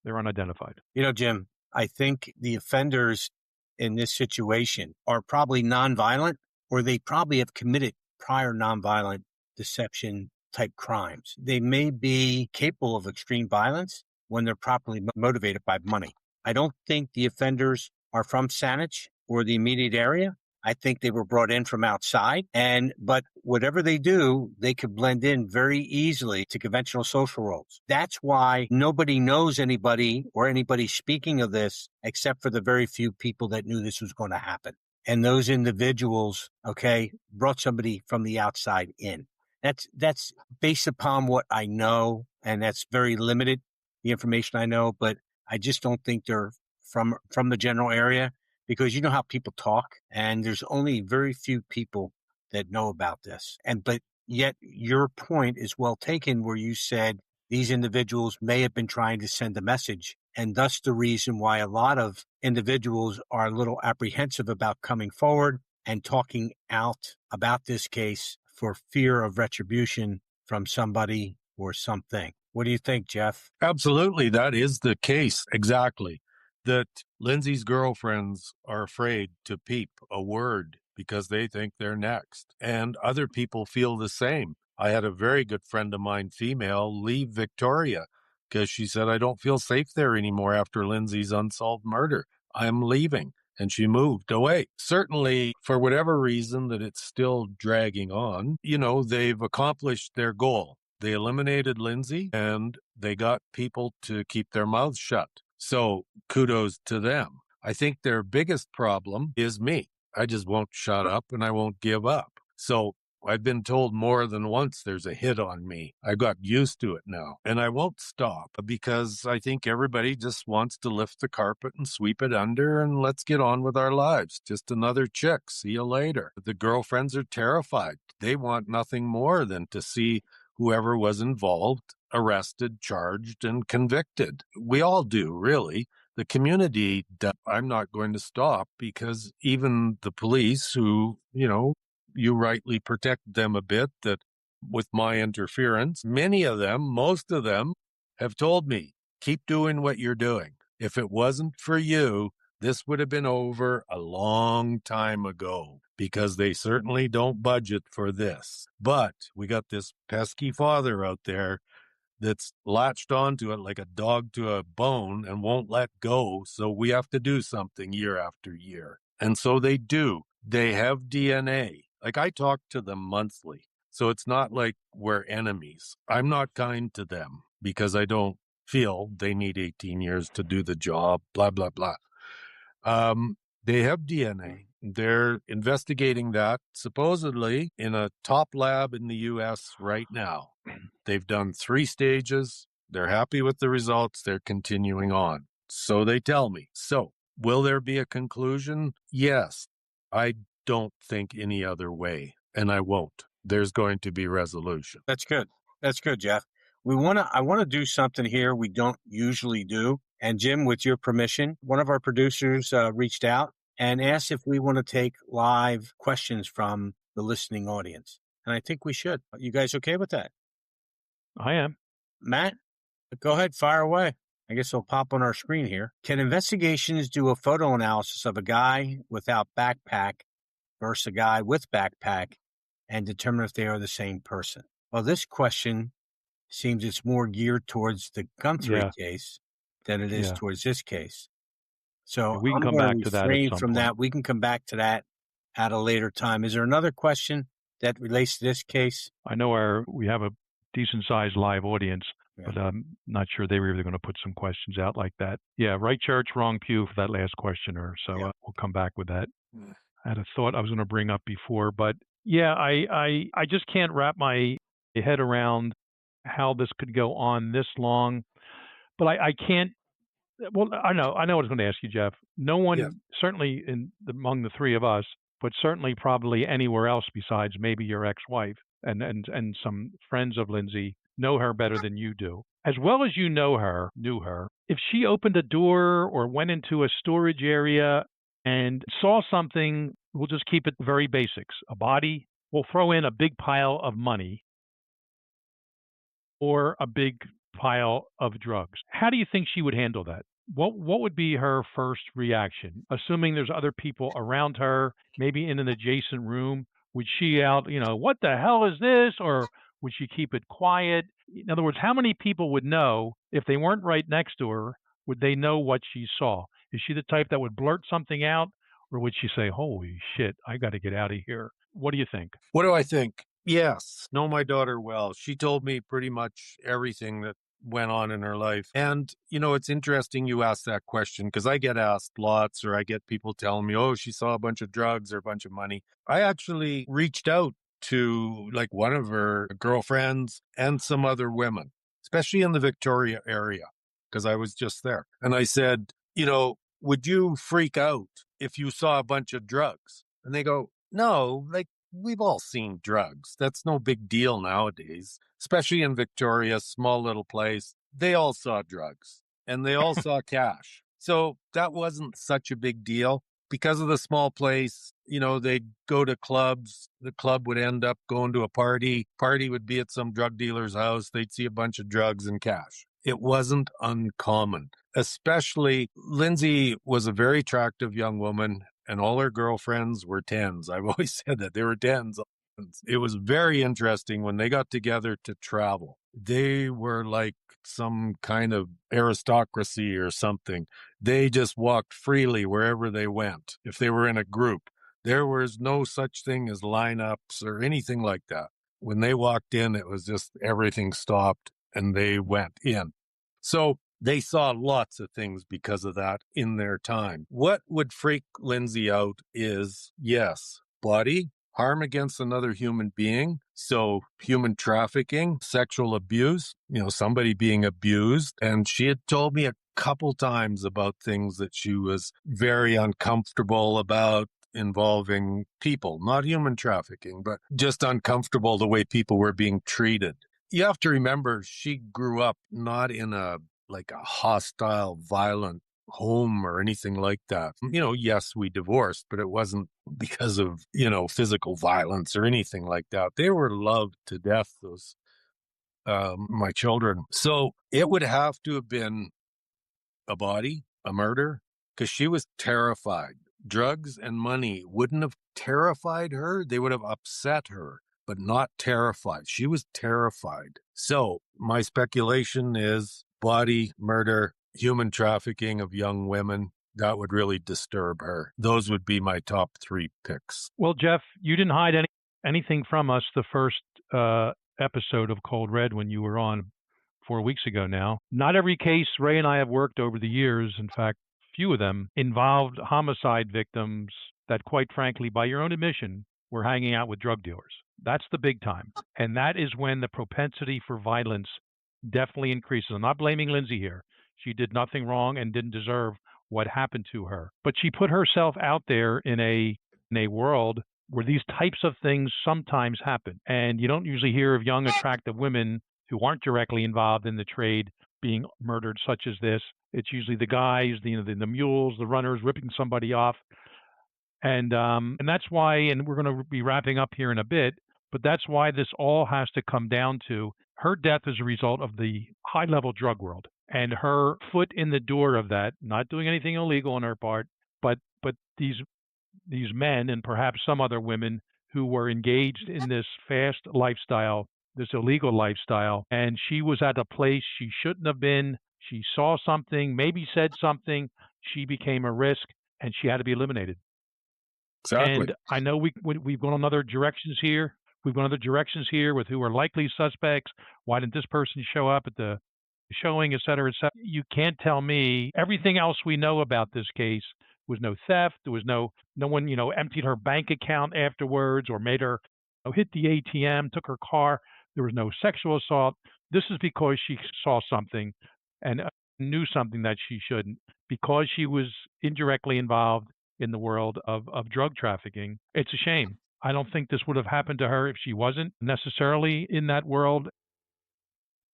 they're unidentified. Jim, I think the offenders in this situation are probably nonviolent, or they probably have committed prior nonviolent deception type crimes. They may be capable of extreme violence when they're properly motivated by money. I don't think the offenders are from Saanich or the immediate area. I think they were brought in from outside, but whatever they do, they could blend in very easily to conventional social roles. That's why nobody knows anybody or anybody speaking of this except for the very few people that knew this was going to happen. And those individuals, brought somebody from the outside in. That's based upon what I know, and that's very limited, the information I know, but I just don't think they're from the general area, because you know how people talk, and there's only very few people that know about this. But yet your point is well taken, where you said these individuals may have been trying to send a message, and thus the reason why a lot of individuals are a little apprehensive about coming forward and talking out about this case for fear of retribution from somebody or something. What do you think, Jeff? Absolutely. That is the case. Exactly. That Lindsay's girlfriends are afraid to peep a word because they think they're next. And other people feel the same. I had a very good friend of mine, female, leave Victoria because she said, I don't feel safe there anymore after Lindsay's unsolved murder. I'm leaving. And she moved away. Certainly, for whatever reason that it's still dragging on, they've accomplished their goal. They eliminated Lindsay and they got people to keep their mouths shut. So kudos to them. I think their biggest problem is me. I just won't shut up and I won't give up. So I've been told more than once there's a hit on me. I got used to it now, and I won't stop because I think everybody just wants to lift the carpet and sweep it under and let's get on with our lives. Just another chick. See you later. The girlfriends are terrified. They want nothing more than to see whoever was involved arrested, charged, and convicted. We all do, really. The community, I'm not going to stop because even the police who, you rightly protect them a bit, that with my interference, many of them, most of them have told me, keep doing what you're doing. If it wasn't for you, this would have been over a long time ago because they certainly don't budget for this. But we got this pesky father out there that's latched onto it like a dog to a bone and won't let go. So we have to do something year after year. And so they do. They have DNA. Like I talk to them monthly. So it's not like we're enemies. I'm not kind to them because I don't feel they need 18 years to do the job, blah, blah, blah. They have DNA. They're investigating that supposedly in a top lab in the U.S. right now. They've done 3 stages. They're happy with the results. They're continuing on. So they tell me. So will there be a conclusion? Yes. I don't think any other way, and I won't. There's going to be resolution. That's good. That's good, Jeff. I want to do something here we don't usually do. And Jim, with your permission, one of our producers reached out and asked if we want to take live questions from the listening audience. And I think we should. Are you guys okay with that? I am. Matt, go ahead, fire away. I guess it'll pop on our screen here. Can investigations do a photo analysis of a guy without backpack versus a guy with backpack and determine if they are the same person? Well, this question seems it's more geared towards the Guthrie case than it is towards this case. So we can come back to that at some point. We can come back to that at a later time. Is there another question that relates to this case? I know we have a decent-sized live audience, but I'm not sure they were even going to put some questions out like that. Yeah, right church, wrong pew for that last questioner. So we'll come back with that. I had a thought I was going to bring up before, but I just can't wrap my head around how this could go on this long. But I can't. Well, I know what I was going to ask you, Jeff. No one, certainly among the 3 of us, but certainly probably anywhere else besides maybe your ex-wife and some friends of Lindsay know her better than you do. As well as you knew her, if she opened a door or went into a storage area and saw something, we'll just keep it very basics. A body, we'll throw in a big pile of money or a big pile of drugs. How do you think she would handle that? What would be her first reaction? Assuming there's other people around her, maybe in an adjacent room, would she out, what the hell is this? Or would she keep it quiet? In other words, how many people would know if they weren't right next to her? Would they know what she saw? Is she the type that would blurt something out? Or would she say, holy shit, I got to get out of here? What do you think? What do I think? Yes, know my daughter well. She told me pretty much everything that went on in her life. And, it's interesting you asked that question because I get asked lots, or I get people telling me, oh, she saw a bunch of drugs or a bunch of money. I actually reached out to like one of her girlfriends and some other women, especially in the Victoria area, because I was just there. And I said, would you freak out if you saw a bunch of drugs? And they go, no, we've all seen drugs. That's no big deal nowadays, especially in Victoria, small little place. They all saw drugs and they all saw cash. So that wasn't such a big deal. Because of the small place, they'd go to clubs. The club would end up going to a party. Party would be at some drug dealer's house. They'd see a bunch of drugs and cash. It wasn't uncommon. Especially, Lindsay was a very attractive young woman, and all her girlfriends were 10s. I've always said that. They were 10s. It was very interesting when they got together to travel. they were like some kind of aristocracy or something. They just walked freely wherever they went. If they were in a group, there was no such thing as lineups or anything like that. When they walked in, it was just everything stopped and they went in. So they saw lots of things because of that in their time. What would freak Lindsay out is, yes, body, harm against another human being. So human trafficking, sexual abuse, somebody being abused. And she had told me a couple times about things that she was very uncomfortable about involving people, not human trafficking, but just uncomfortable the way people were being treated. You have to remember, she grew up not in a hostile, violent home or anything like that. Yes, we divorced, but it wasn't because of, physical violence or anything like that. They were loved to death, those, my children. So it would have to have been a body, a murder, because she was terrified. Drugs and money wouldn't have terrified her. They would have upset her, but not terrified. She was terrified. So my speculation is body, murder, human trafficking of young women. That would really disturb her. Those would be my top 3 picks. Well, Jeff, you didn't hide anything from us the first episode of Cold Red when you were on 4 weeks ago now. Not every case Ray and I have worked over the years, in fact, few of them, involved homicide victims that, quite frankly, by your own admission, were hanging out with drug dealers. That's the big time. And that is when the propensity for violence definitely increases. I'm not blaming Lindsay here. She did nothing wrong and didn't deserve what happened to her. But she put herself out there in a world where these types of things sometimes happen. And you don't usually hear of young, attractive women who aren't directly involved in the trade being murdered such as this. It's usually the guys, the mules, the runners ripping somebody off. And that's why, and we're going to be wrapping up here in a bit, but that's why this all has to come down to her death as a result of the high-level drug world and her foot in the door of that, not doing anything illegal on her part, but these men and perhaps some other women who were engaged in this fast lifestyle, this illegal lifestyle, and she was at a place she shouldn't have been. She saw something, maybe said something. She became a risk, and she had to be eliminated. Exactly. And I know we've gone in other directions here. We've gone other directions here with who are likely suspects. Why didn't this person show up at the showing, et cetera, et cetera? You can't tell me everything else we know about this case. Was no theft. There was no one, emptied her bank account afterwards or made her hit the ATM, took her car. There was no sexual assault. This is because she saw something and knew something that she shouldn't, because she was indirectly involved in the world of drug trafficking. It's a shame. I don't think this would have happened to her if she wasn't necessarily in that world.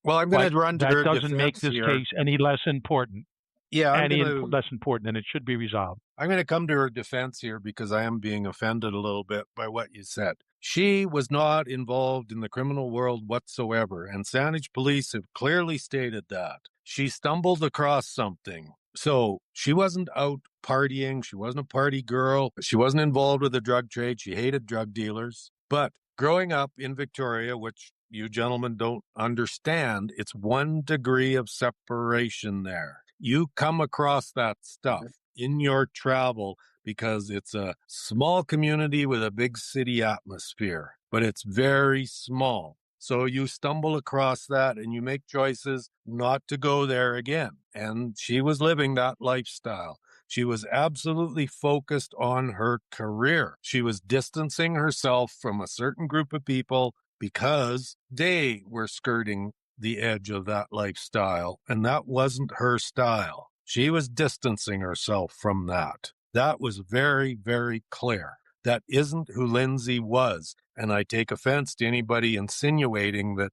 Well, I'm going to run to her defense. That doesn't make this case any less important. Yeah, less important, and it should be resolved. I'm going to come to her defense here because I am being offended a little bit by what you said. She was not involved in the criminal world whatsoever, and Saanich police have clearly stated that. She stumbled across something. So she wasn't out partying. She wasn't a party girl. She wasn't involved with the drug trade. She hated drug dealers. But growing up in Victoria, which you gentlemen don't understand, it's 1 degree of separation there. You come across that stuff in your travel because it's a small community with a big city atmosphere, but it's very small. So you stumble across that and you make choices not to go there again. And she was living that lifestyle. She was absolutely focused on her career. She was distancing herself from a certain group of people because they were skirting the edge of that lifestyle, and that wasn't her style. She was distancing herself from that. That was very, very clear. That isn't who Lindsay was. And I take offense to anybody insinuating that,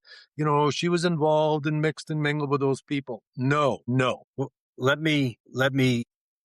she was involved and mixed and mingled with those people. No. Well, let me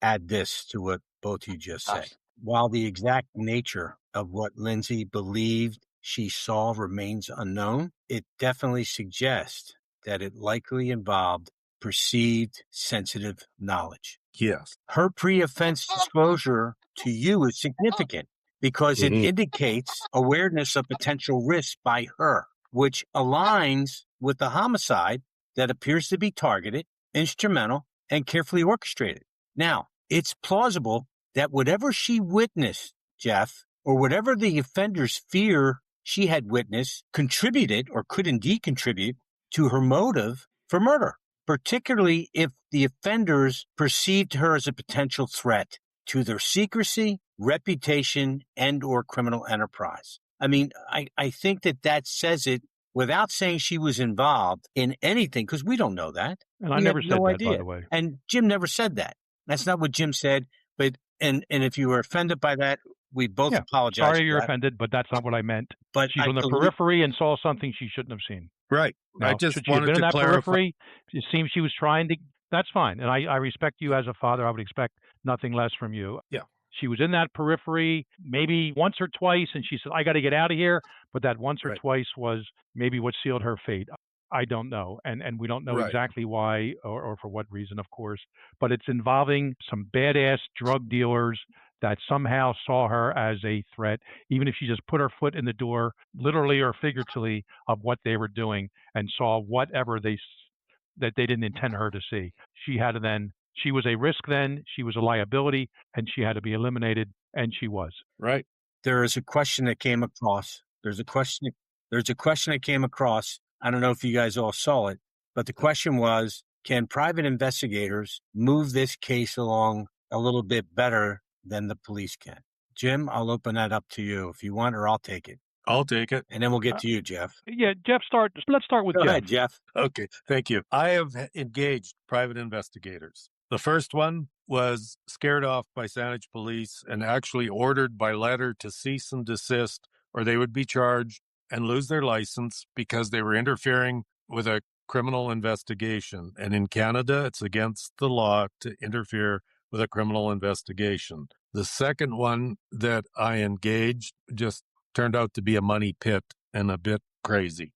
add this to what both you just said. While the exact nature of what Lindsay believed she saw remains unknown, it definitely suggests that it likely involved perceived sensitive knowledge. Yes. Her pre-offense disclosure to you is significant because it indicates awareness of potential risk by her, which aligns with a homicide that appears to be targeted, instrumental, and carefully orchestrated. Now, it's plausible that whatever she witnessed, Jeff, or whatever the offenders fear she had witnessed, contributed or could indeed contribute to her motive for murder, particularly if the offenders perceived her as a potential threat to their secrecy, reputation, and or criminal enterprise. I mean, I think that says it without saying she was involved in anything, because we don't know that. And I never said that, by the way. And Jim never said that. That's not what Jim said. But and if you were offended by that, we both apologize. Sorry you're offended, but that's not what I meant. But she's on the periphery and saw something she shouldn't have seen. Right. Now, I just should she have wanted been in to that clarify. periphery? It seems she was trying to. That's fine, and I respect you as a father. I would expect nothing less from you. Yeah. She was in that periphery maybe once or twice, and she said, "I got to get out of here." But that once or twice was maybe what sealed her fate. I don't know, and we don't know exactly why or for what reason, of course. But it's involving some badass drug dealers that somehow saw her as a threat, even if she just put her foot in the door, literally or figuratively, of what they were doing, and saw whatever that they didn't intend her to see. She had to then. She was a risk then. She was a liability, and she had to be eliminated, and she was. Right. There is a question that came across. There's a question that came across. I don't know if you guys all saw it, but the question was, can private investigators move this case along a little bit better than the police can? Jim, I'll open that up to you if you want, or I'll take it. I'll take it. And then we'll get to you, Jeff. Yeah, Jeff, let's start with Go Jeff. ahead, Jeff. Okay, thank you. I have engaged private investigators. The first one was scared off by Saanich police and actually ordered by letter to cease and desist, or they would be charged and lose their license because they were interfering with a criminal investigation. And in Canada, it's against the law to interfere with a criminal investigation. The second one that I engaged just turned out to be a money pit and a bit crazy.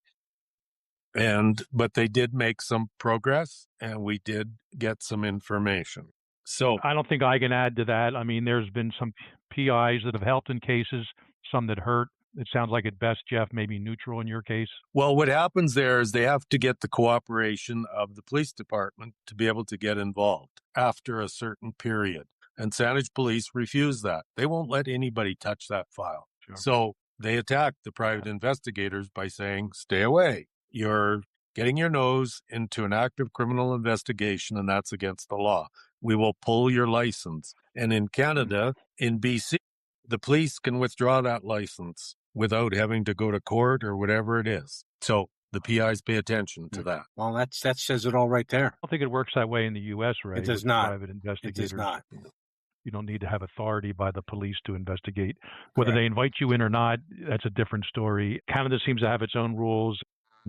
But they did make some progress, and we did get some information. So I don't think I can add to that. I mean, there's been some PIs that have helped in cases, some that hurt. It sounds like at best, Jeff, maybe neutral in your case. Well, what happens there is they have to get the cooperation of the police department to be able to get involved after a certain period. And Saanich police refuse that. They won't let anybody touch that file. Sure. So they attack the private investigators by saying, stay away. You're getting your nose into an active criminal investigation, and that's against the law. We will pull your license. And in Canada, in BC, the police can withdraw that license without having to go to court or whatever it is. So the PIs pay attention to that. Well, that says it all right there. I don't think it works that way in the U.S., Ray. It does not. Private investigators. It does not. You don't need to have authority by the police to investigate. Whether they invite you in or not, that's a different story. Canada seems to have its own rules.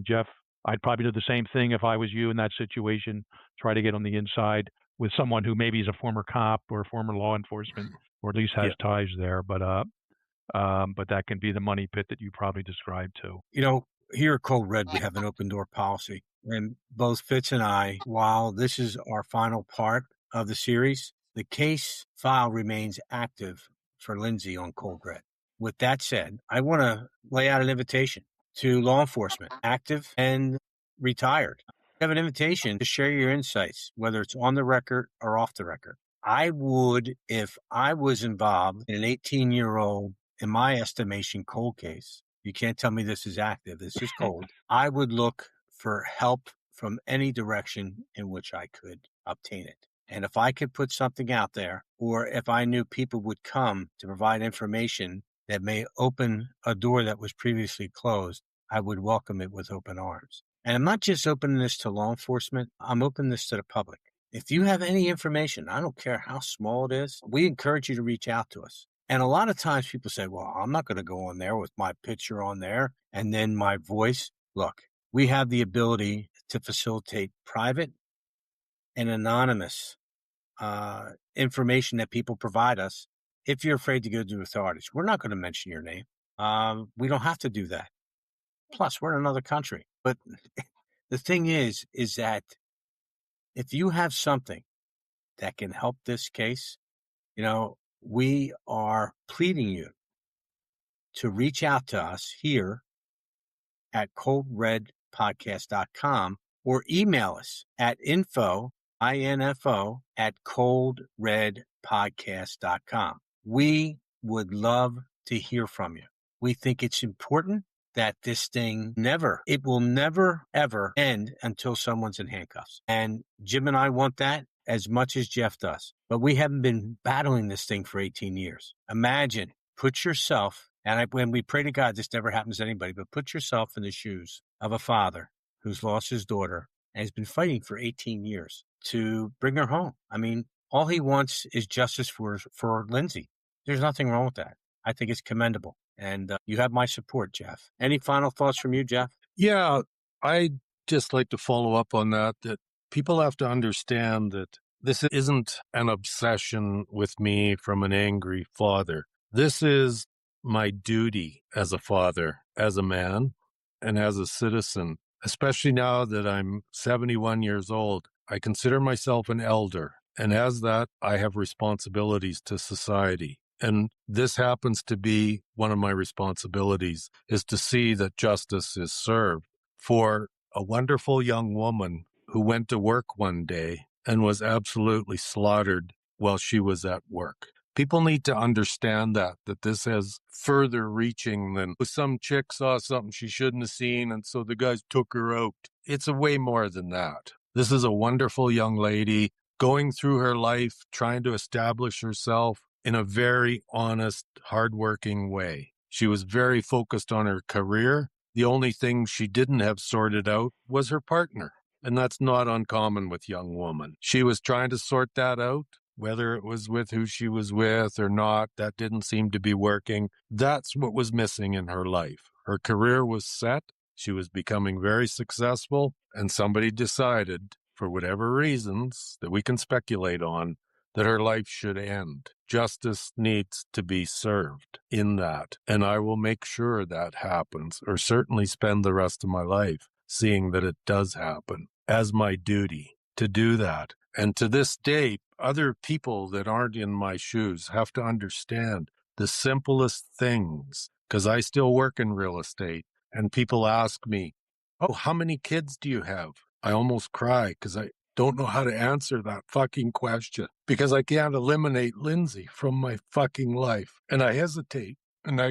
Jeff, I'd probably do the same thing if I was you in that situation, try to get on the inside with someone who maybe is a former cop or former law enforcement, or at least has ties there. But that can be the money pit that you probably described too. You know, here at Code Red, we have an open door policy. And both Fitz and I, while this is our final part of the series, the case file remains active for Lindsay on Code Red. With that said, I want to lay out an invitation to law enforcement, active and retired. I have an invitation to share your insights, whether it's on the record or off the record. I would, if I was involved in an 18-year-old, in my estimation, cold case, you can't tell me this is active, this is cold, I would look for help from any direction in which I could obtain it. And if I could put something out there, or if I knew people would come to provide information that may open a door that was previously closed, I would welcome it with open arms. And I'm not just opening this to law enforcement, I'm opening this to the public. If you have any information, I don't care how small it is, we encourage you to reach out to us. And a lot of times people say, well, I'm not going to go on there with my picture on there and then my voice. Look, we have the ability to facilitate private and anonymous information that people provide us. If you're afraid to go to authorities, we're not going to mention your name. We don't have to do that. Plus, we're in another country. But the thing is that if you have something that can help this case, you know, we are pleading you to reach out to us here at Code Red coldredpodcast.com or email us at info at coldredpodcast.com. We would love to hear from you. We think it's important that this thing it will never, ever end until someone's in handcuffs. And Jim and I want that as much as Jeff does. But we haven't been battling this thing for 18 years. Imagine, put yourself, when we pray to God, this never happens to anybody, but put yourself in the shoes of a father who's lost his daughter and has been fighting for 18 years to bring her home. I mean, all he wants is justice for Lindsay. There's nothing wrong with that. I think it's commendable. And you have my support, Jeff. Any final thoughts from you, Jeff? Yeah, I'd just like to follow up on that people have to understand that this isn't an obsession with me from an angry father. This is my duty as a father, as a man, and as a citizen, especially now that I'm 71 years old. I consider myself an elder, and as that, I have responsibilities to society. And this happens to be one of my responsibilities, is to see that justice is served for a wonderful young woman who went to work one day and was absolutely slaughtered while she was at work. People need to understand that this has further reaching than some chick saw something she shouldn't have seen, and so the guys took her out. It's a way more than that. This is a wonderful young lady going through her life, trying to establish herself in a very honest, hardworking way. She was very focused on her career. The only thing she didn't have sorted out was her partner. And that's not uncommon with young women. She was trying to sort that out, whether it was with who she was with or not. That didn't seem to be working. That's what was missing in her life. Her career was set. She was becoming very successful. And somebody decided, for whatever reasons that we can speculate on, that her life should end. Justice needs to be served in that. And I will make sure that happens, or certainly spend the rest of my life seeing that it does happen as my duty to do that. And to this day, other people that aren't in my shoes have to understand the simplest things, because I still work in real estate. And people ask me, "Oh, how many kids do you have?" I almost cry because I don't know how to answer that fucking question, because I can't eliminate Lindsay from my fucking life. And I hesitate. And I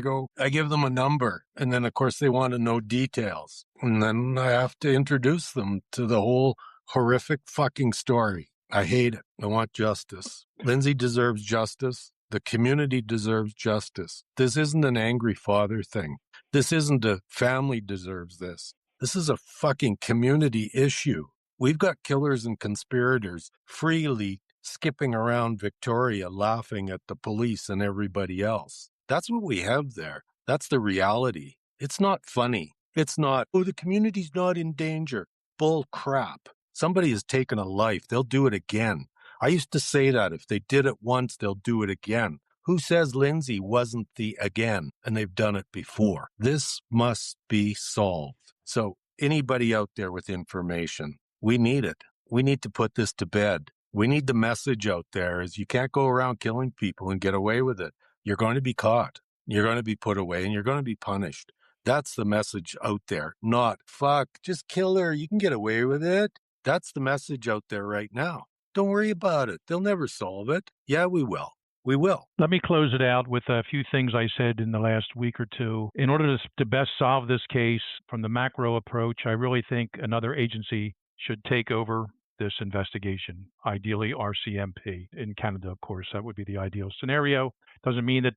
give them a number. And then, of course, they want to know details. And then I have to introduce them to the whole horrific fucking story. I hate it. I want justice. Lindsay deserves justice. The community deserves justice. This isn't an angry father thing. This isn't a family deserves this. This is a fucking community issue. We've got killers and conspirators freely skipping around Victoria laughing at the police and everybody else. That's what we have there. That's the reality. It's not funny. It's not, "Oh, the community's not in danger." Bull crap. Somebody has taken a life. They'll do it again. I used to say that if they did it once, they'll do it again. Who says Lindsay wasn't the again and they've done it before? This must be solved. So anybody out there with information, we need it. We need to put this to bed. We need the message out there is you can't go around killing people and get away with it. You're going to be caught. You're going to be put away and you're going to be punished. That's the message out there. Not, "Fuck, just kill her. You can get away with it." That's the message out there right now. Don't worry about it. They'll never solve it. Yeah, we will. We will. Let me close it out with a few things I said in the last week or two. In order to best solve this case from the macro approach, I really think another agency should take over this investigation, ideally RCMP in Canada, of course. That would be the ideal scenario. Doesn't mean that,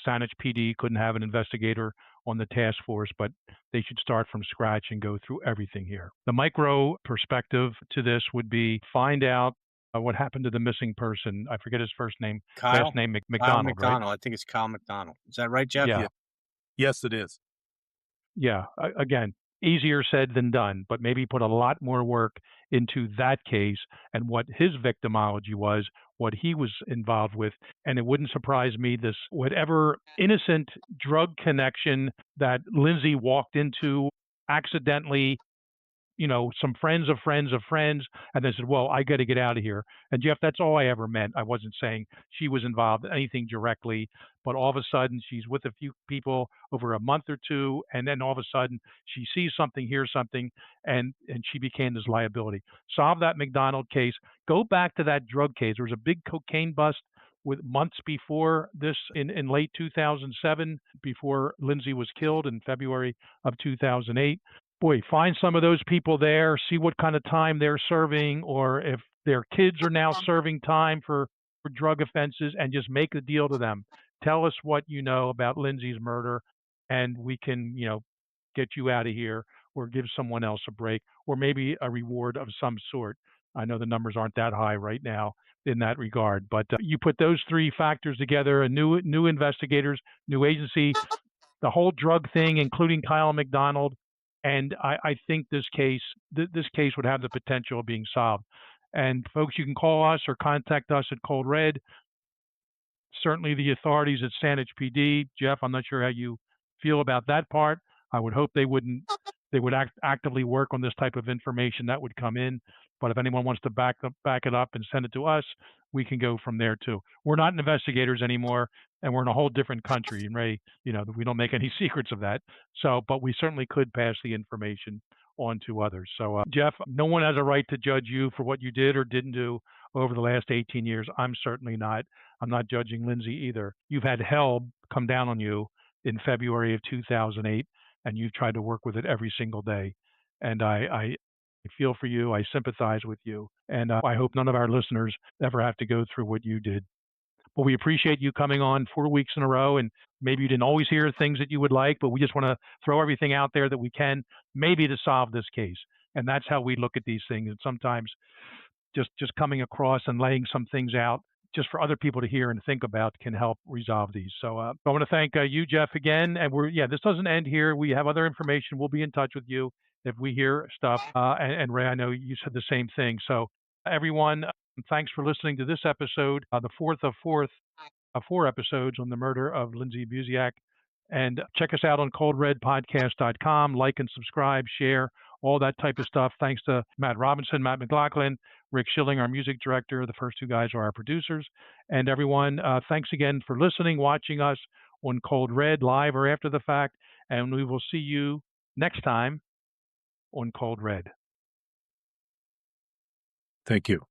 Saanich PD couldn't have an investigator on the task force, but they should start from scratch and go through everything here. The micro perspective to this would be find out what happened to the missing person. I forget his first name. Kyle? Last name Kyle McDonald, McDonald. right? I think it's Kyle McDonald. Is that right, Jeff? Yeah. Yes, it is. Yeah. Again, easier said than done, but maybe put a lot more work into that case and what his victimology was, what he was involved with. And it wouldn't surprise me this whatever innocent drug connection that Lindsay walked into accidentally some friends of friends of friends, and they said, well, I got to get out of here. And Jeff, that's all I ever meant. I wasn't saying she was involved in anything directly, but all of a sudden she's with a few people over a month or two, and then all of a sudden she sees something, hears something, and she became this liability. Solve that McDonald case. Go back to that drug case. There was a big cocaine bust with months before this in late 2007, before Lindsay was killed in February of 2008. Boy, find some of those people there, see what kind of time they're serving, or if their kids are now serving time for drug offenses, and just make a deal to them. Tell us what you know about Lindsay's murder, and we can, get you out of here, or give someone else a break, or maybe a reward of some sort. I know the numbers aren't that high right now in that regard, but you put those three factors together: a new investigators, new agency, the whole drug thing, including Kyle McDonald, and I think this case would have the potential of being solved. And folks, you can call us or contact us at Cold Red. Certainly, the authorities at Saanich PD. Jeff, I'm not sure how you feel about that part. I would hope they would actively work on this type of information that would come in. But if anyone wants to back it up and send it to us, we can go from there too. We're not investigators anymore, and we're in a whole different country. And Ray, we don't make any secrets of that. So, but we certainly could pass the information on to others. So, Jeff, no one has a right to judge you for what you did or didn't do over the last 18 years. I'm certainly not. I'm not judging Lindsay either. You've had hell come down on you in February of 2008, and you've tried to work with it every single day. And I feel for you. I sympathize with you. And I hope none of our listeners ever have to go through what you did. But we appreciate you coming on 4 weeks in a row. And maybe you didn't always hear things that you would like, but we just want to throw everything out there that we can, maybe to solve this case. And that's how we look at these things. And sometimes just coming across and laying some things out just for other people to hear and think about can help resolve these. So I want to thank you, Jeff, again. And this doesn't end here. We have other information. We'll be in touch with you if we hear stuff. And Ray, I know you said the same thing. So everyone, thanks for listening to this episode, the fourth of 4 episodes on the murder of Lindsay Buziak. And check us out on coldredpodcast.com. Like and subscribe, share, all that type of stuff. Thanks to Matt Robinson, Matt McLaughlin, Rick Schilling, our music director. The first 2 guys are our producers. And everyone, thanks again for listening, watching us on Cold Red, live or after the fact. And we will see you next time on Cold Red. Thank you.